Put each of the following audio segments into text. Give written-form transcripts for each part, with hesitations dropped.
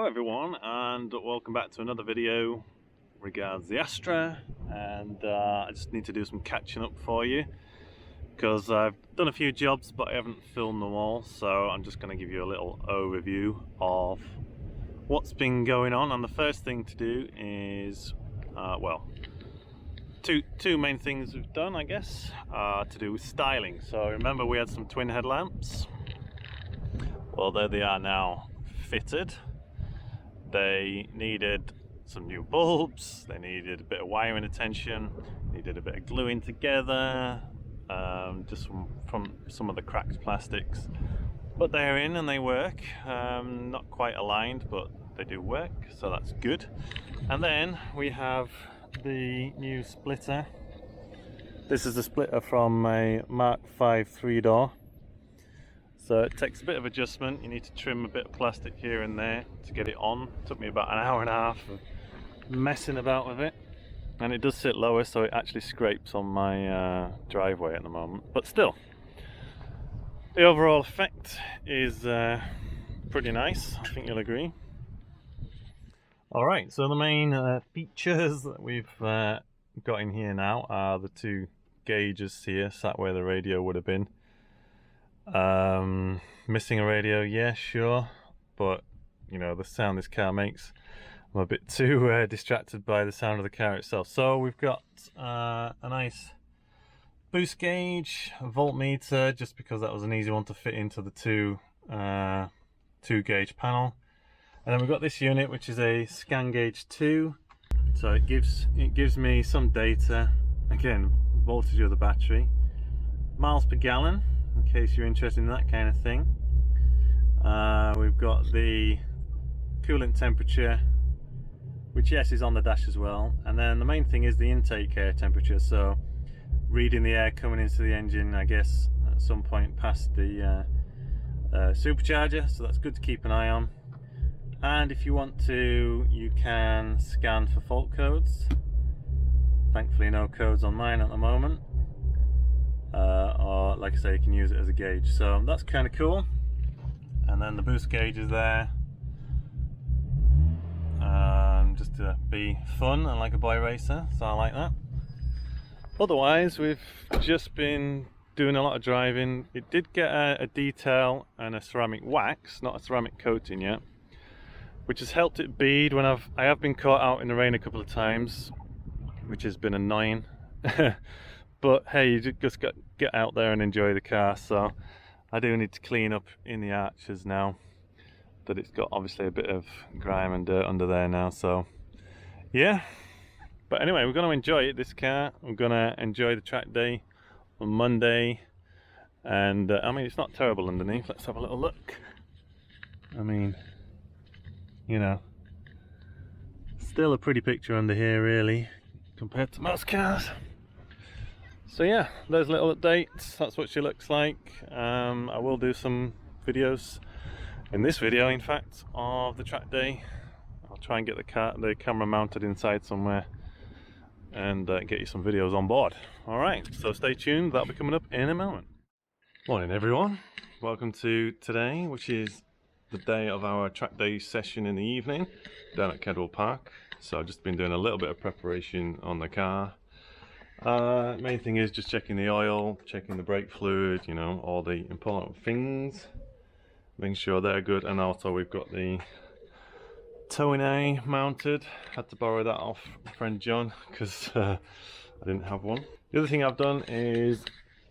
Hello everyone, and welcome back to another video regards the Astra. And I just need to do some catching up for you because I've done a few jobs but I haven't filmed them all, so I'm just going to give you a little overview of what's been going on. And the first thing to do is well, two main things we've done, I guess, to do with styling. So remember we had some twin headlamps. Well, there they are now, fitted. They needed some new bulbs, they needed a bit of wiring attention, needed a bit of gluing together, just from some of the cracked plastics. But they're in and they work. Not quite aligned, but they do work, so that's good. And then we have the new splitter. This is the splitter from a Mark V 3-door. So it takes a bit of adjustment. You need to trim a bit of plastic here and there to get it on. It took me about an hour and a half of messing about with it. And it does sit lower, so it actually scrapes on my driveway at the moment. But still, the overall effect is pretty nice, I think you'll agree. Alright, so the main features that we've got in here now are the two gauges here, sat where the radio would have been. Missing a radio, yeah, sure, but you know, the sound this car makes, I'm a bit too distracted by the sound of the car itself. So we've got a nice boost gauge, a voltmeter, just because that was an easy one to fit into the two gauge panel. And then we've got this unit, which is a scan gauge 2, so it gives me some data, again, voltage of the battery, miles per gallon, in case you're interested in that kind of thing. We've got the coolant temperature, which yes is on the dash as well, and then the main thing is the intake air temperature, so reading the air coming into the engine, I guess at some point past the supercharger, so that's good to keep an eye on. And if you want to, you can scan for fault codes. Thankfully no codes on mine at the moment. Or like I say, you can use it as a gauge, so that's kind of cool. And then the boost gauge is there, just to be fun and like a boy racer, so I like that. Otherwise, we've just been doing a lot of driving. It did get a detail and a ceramic wax, not a ceramic coating yet, which has helped it bead when I have been caught out in the rain a couple of times, which has been annoying. But hey, you just got get out there and enjoy the car. So I do need to clean up in the arches now that it's got obviously a bit of grime and dirt under there now, so yeah. But anyway, we're going to enjoy it, this car. We're going to enjoy the track day on Monday, and I mean, it's not terrible underneath. Let's have a little look. I mean, you know, still a pretty picture under here really compared to most cars. So yeah, there's little updates. That's what she looks like. I will do some videos in this video, in fact, of the track day. I'll try and get the camera mounted inside somewhere and get you some videos on board. Alright, so stay tuned, that'll be coming up in a moment. Morning everyone, welcome to today, which is the day of our track day session in the evening down at Cadwell Park. So I've just been doing a little bit of preparation on the car. Main thing is just checking the oil, checking the brake fluid, you know, all the important things, making sure they're good. And also we've got the towing A mounted. Had to borrow that off my friend John because I didn't have one. The other thing I've done is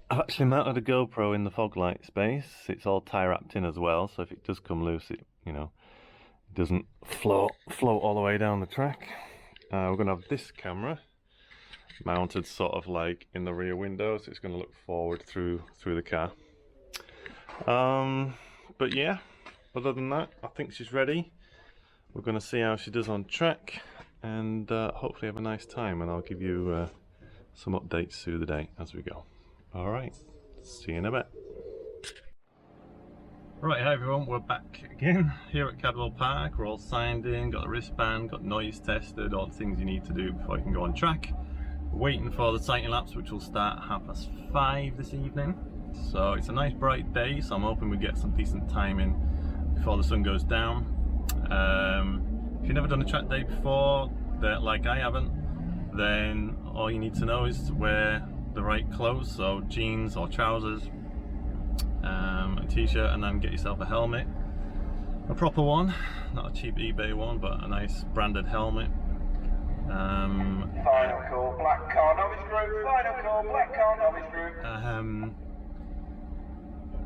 I've actually mounted a GoPro in the fog light space. It's all tie wrapped in as well, so if it does come loose, it, you know, it doesn't float all the way down the track. We're going to have this camera mounted sort of like in the rear window, so it's going to look forward through the car. But yeah, other than that, I think she's ready. We're going to see how she does on track, and hopefully have a nice time, and I'll give you some updates through the day as we go. Alright, see you in a bit. Right, hi everyone, we're back again here at Cadwell Park. We're all signed in, got the wristband, got noise tested, all the things you need to do before you can go on track. Waiting for the sighting laps, which will start at 5:30 this evening. So it's a nice bright day, so I'm hoping we get some decent time in before the sun goes down. If you've never done a track day before, like I haven't, then all you need to know is to wear the right clothes, so jeans or trousers, a t-shirt, and then get yourself a helmet, a proper one, not a cheap eBay one, but a nice branded helmet. Final call, black car novice group. Final call, black car novice group.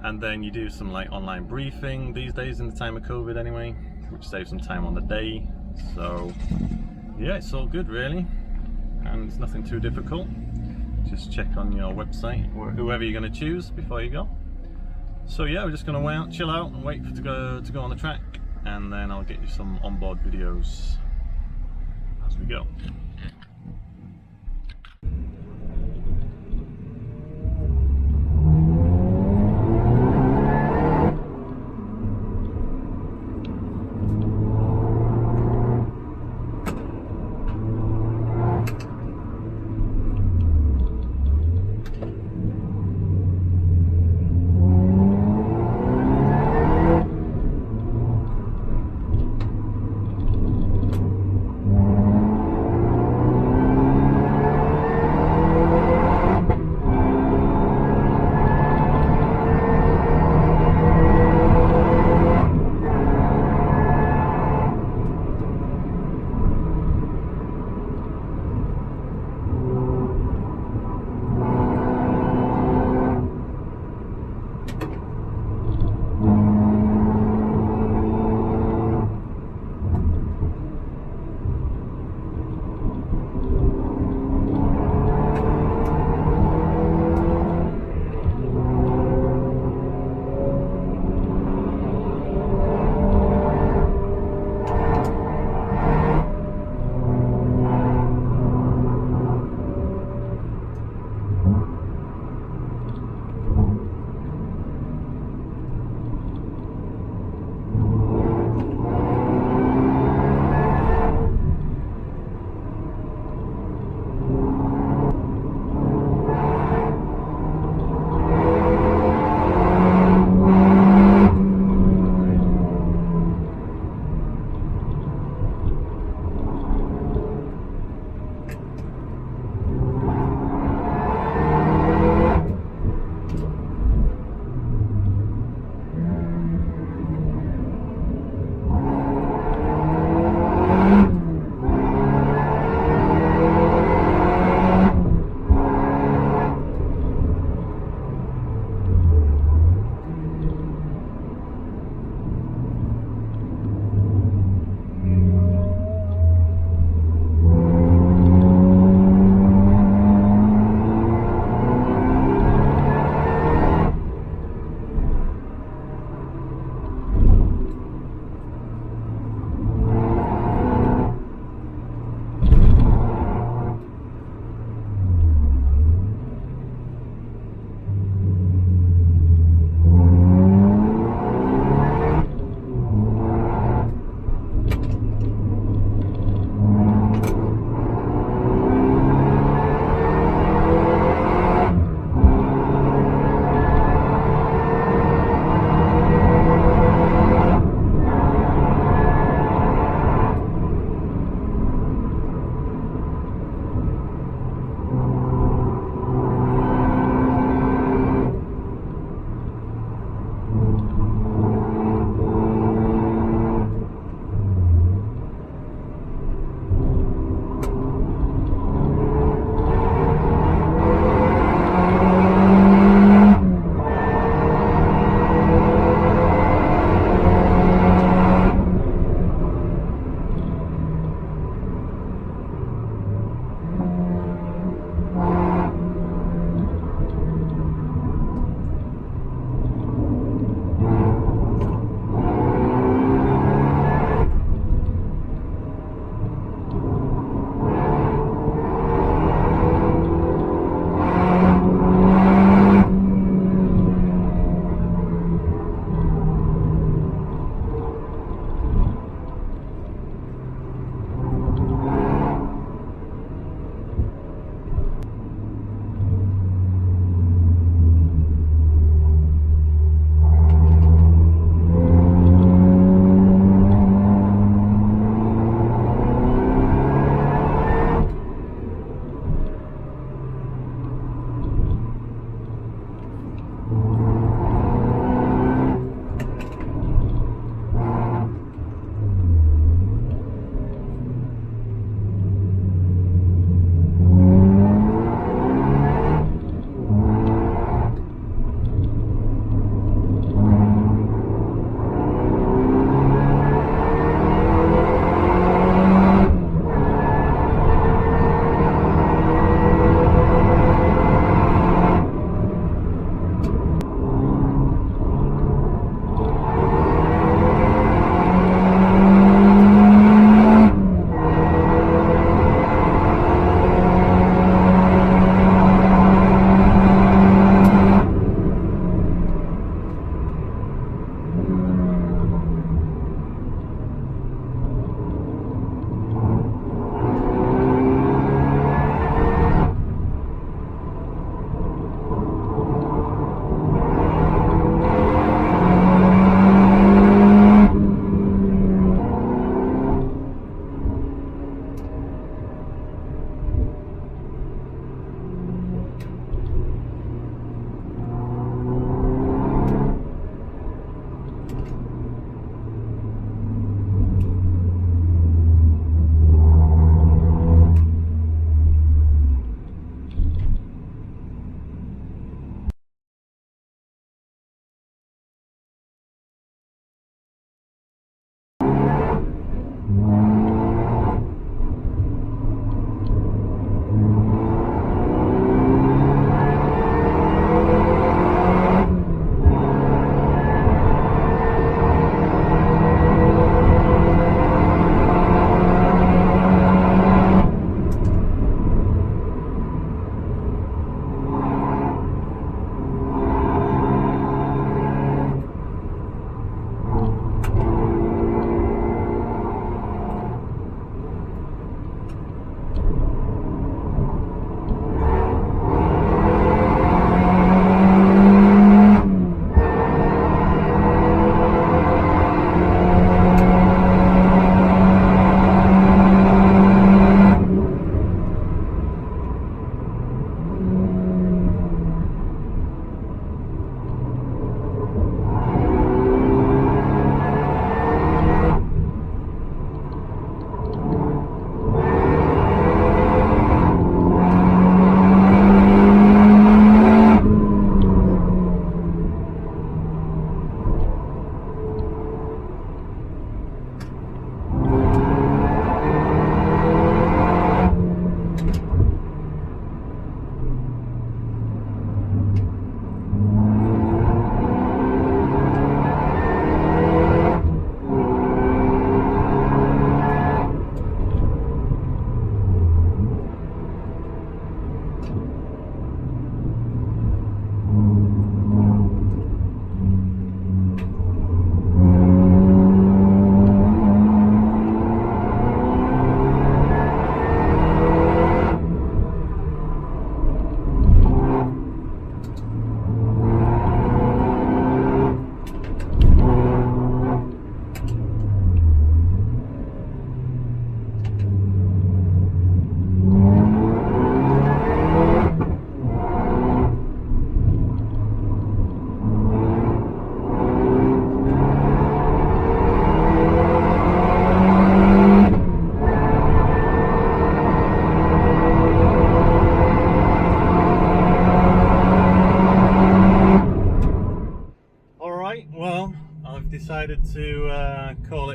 And then you do some like online briefing these days in the time of COVID anyway, which saves some time on the day. So yeah, it's all good really, and it's nothing too difficult. Just check on your website or whoever you're going to choose before you go. So yeah, we're just going to chill out and wait to go on the track, and then I'll get you some onboard videos as we go.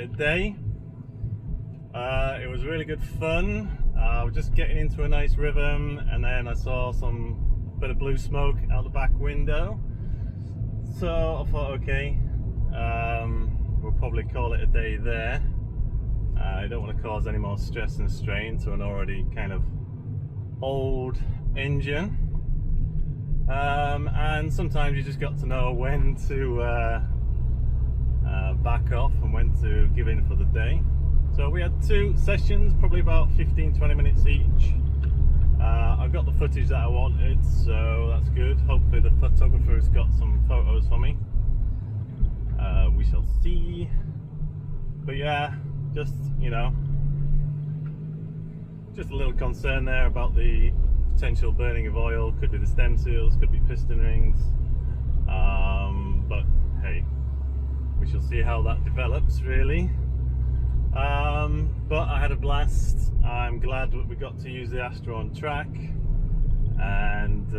it a day. It was really good fun. I was just getting into a nice rhythm, and then I saw some bit of blue smoke out the back window. So I thought, okay, we'll probably call it a day there. I don't want to cause any more stress and strain to an already kind of old engine. And sometimes you just got to know when to back off and when to give in for the day. So we had 2 sessions, probably about 15-20 minutes each. I got the footage that I wanted, so that's good. Hopefully the photographer's got some photos for me. We shall see. But yeah, just, you know, just a little concern there about the potential burning of oil. Could be the stem seals, could be piston rings. But hey, we shall see how that develops, really. But I had a blast. I'm glad that we got to use the Astra on track, and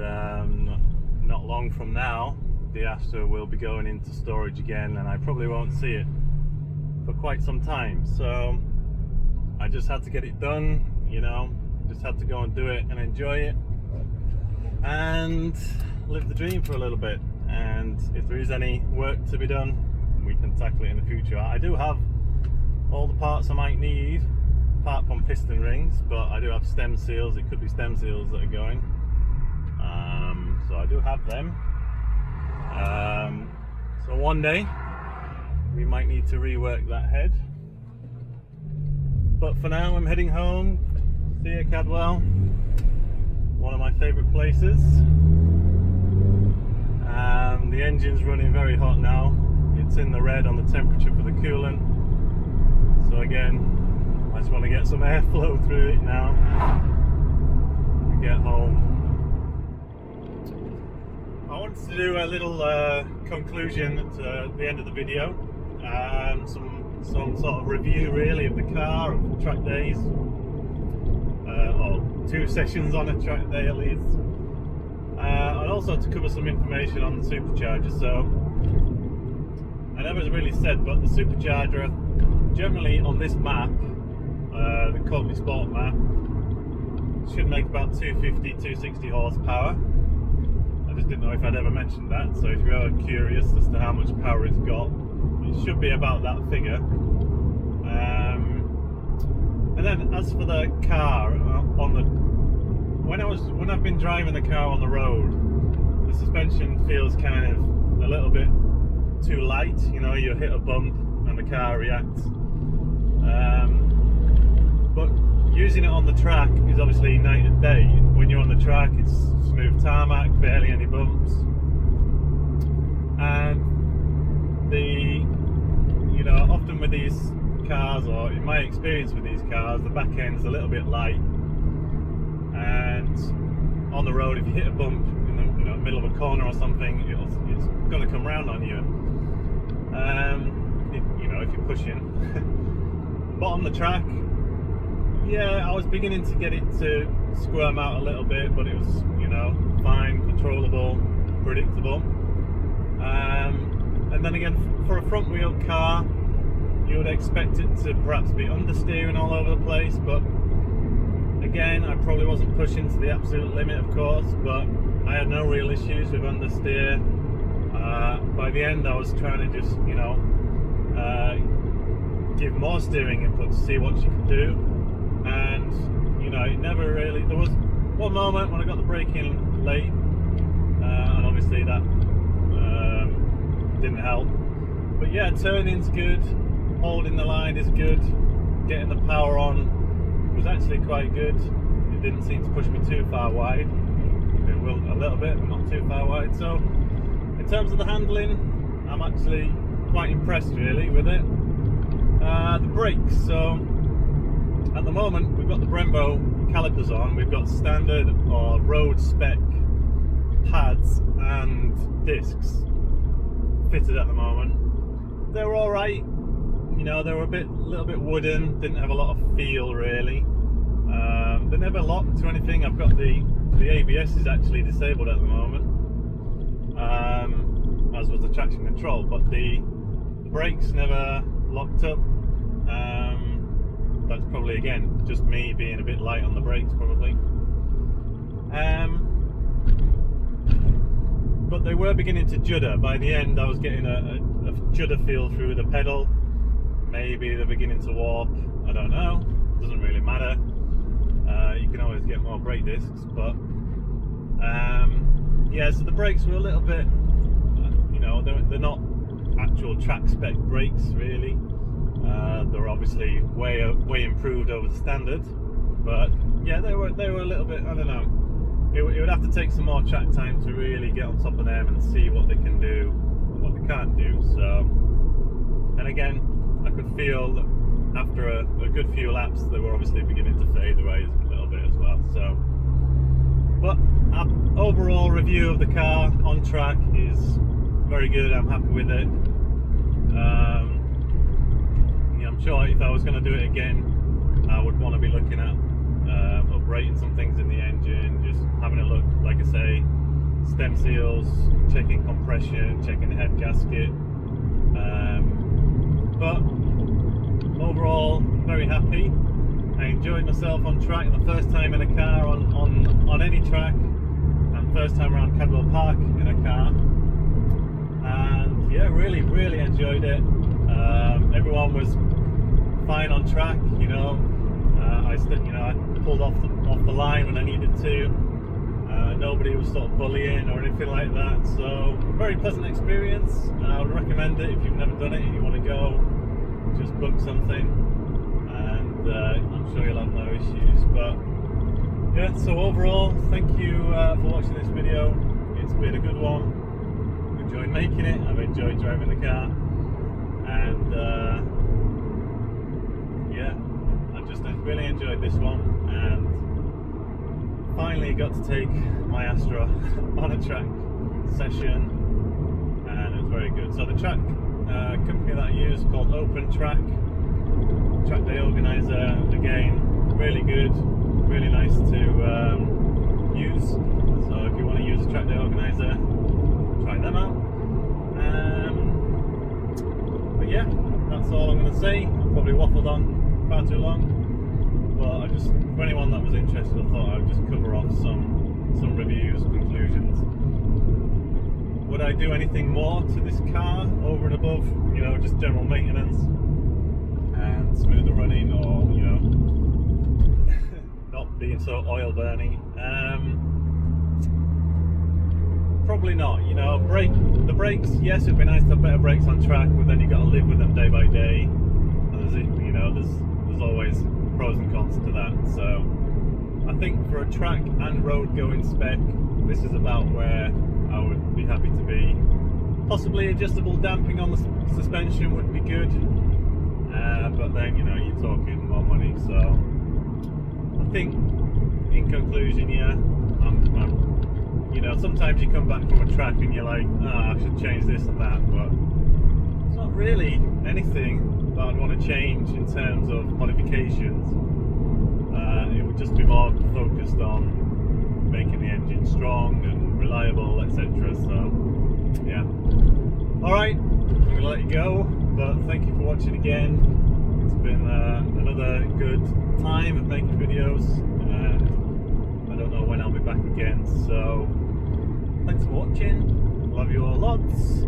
not long from now the Astra will be going into storage again, and I probably won't see it for quite some time. So I just had to get it done, you know, just had to go and do it and enjoy it and live the dream for a little bit. And if there is any work to be done, we can tackle it in the future. I do have all the parts I might need, apart from piston rings, but I do have stem seals. It could be stem seals that are going, so I do have them. So one day we might need to rework that head, but for now I'm heading home. See you, Cadwell, one of my favourite places. The engine's running very hot now. It's in the red on the temperature for the coolant. So again, I just want to get some airflow through it now and get home. I wanted to do a little conclusion at the end of the video. Some sort of review really of the car, of track days, or 2 sessions on a track day at least. And also to cover some information on the supercharger. So I never really said, but the supercharger generally on this map, the Courtney Sport map, should make about 250, 260 horsepower. I just didn't know if I'd ever mentioned that, so if you're curious as to how much power it's got, it should be about that figure. And then as for the car, when I've been driving the car on the road, the suspension feels kind of a little bit too light. You know, you hit a bump and the car reacts. But using it on the track is obviously night and day. When you're on the track, it's smooth tarmac, barely any bumps, and you know, often with these cars, or in my experience with these cars, the back end's a little bit light, and on the road, if you hit a bump in the middle of a corner or something, it's going to come round on you. If you're pushing. But on the track, yeah, I was beginning to get it to squirm out a little bit, but it was, you know, fine, controllable, predictable. And then again, for a front wheel car, you would expect it to perhaps be understeering all over the place, but again, I probably wasn't pushing to the absolute limit, of course, but I had no real issues with understeer. By the end, I was trying to just, you know, give more steering input to see what she could do, and you know, it never really. There was one moment when I got the brake in late, and obviously that didn't help. But yeah, turning's good, holding the line is good, getting the power on was actually quite good. It didn't seem to push me too far wide. It will a little bit, but not too far wide. So in terms of the handling, I'm actually quite impressed really with it. The brakes, so at the moment we've got the Brembo calipers on. We've got standard or road spec pads and discs fitted at the moment. They were all right, you know, they were a little bit wooden, didn't have a lot of feel really. They never locked or anything. I've got the ABS is actually disabled at the moment, as was the traction control, but the brakes never locked up. That's probably, again, just me being a bit light on the brakes probably. But they were beginning to judder. By the end I was getting a judder feel through the pedal. Maybe they're beginning to warp, I don't know, doesn't really matter. You can always get more brake discs, but yeah, so the brakes were a little bit, you know, they're not actual track spec brakes really. They're obviously way improved over the standard, but yeah, they were a little bit, I don't know, it would have to take some more track time to really get on top of them and see what they can do and what they can't do. So, and again, I could feel that after a good few laps they were obviously beginning to fade away a little bit as well. So, but our overall review of the car on track is very good. I'm happy with it. Yeah, I'm sure if I was going to do it again, I would want to be looking at uprating some things in the engine, just having a look, like I say, stem seals, checking compression, checking the head gasket. But overall, very happy. I enjoyed myself on track. The first time in a car on any track, and first time around Cadwell Park in a car. And yeah, really enjoyed it. Everyone was fine on track, you know. I pulled off the line when I needed to. Nobody was sort of bullying or anything like that. So very pleasant experience. I would recommend it if you've never done it and you want to go. Just book something, and I'm sure you'll have no issues. But yeah, so overall, thank you for watching this video. It's been a good one. I've enjoyed making it. I've enjoyed driving the car, and yeah, I really enjoyed this one, and finally got to take my Astra on a track session, and it was very good. So the track company that I use is called Open Track Day Organizer. Again, really good, really nice to use. So if you want to use a track day organizer, try them out. But yeah, that's all I'm going to say. I probably waffled on far too long, but for anyone that was interested, I thought I would just cover off some reviews, conclusions. Would I do anything more to this car over and above, you know, just general maintenance and smoother running, or, you know, not being so oil burning? Probably not. You know, the brakes, yes, it'd be nice to have better brakes on track, but then you got to live with them day by day. And there's always pros and cons to that. So I think for a track and road going spec, this is about where I would be happy to be. Possibly adjustable damping on the suspension would be good, but then, you know, you're talking more money. So I think in conclusion, yeah, you know, sometimes you come back from a track and you're like, I should change this and that, but it's not really anything that I'd want to change in terms of modifications. It would just be more focused on making the engine strong and reliable, etc. So yeah, alright, I'm going to let you go, but thank you for watching again. It's been another good time of making videos, and I don't know when I'll be back again, so thanks for watching. Love you all lots.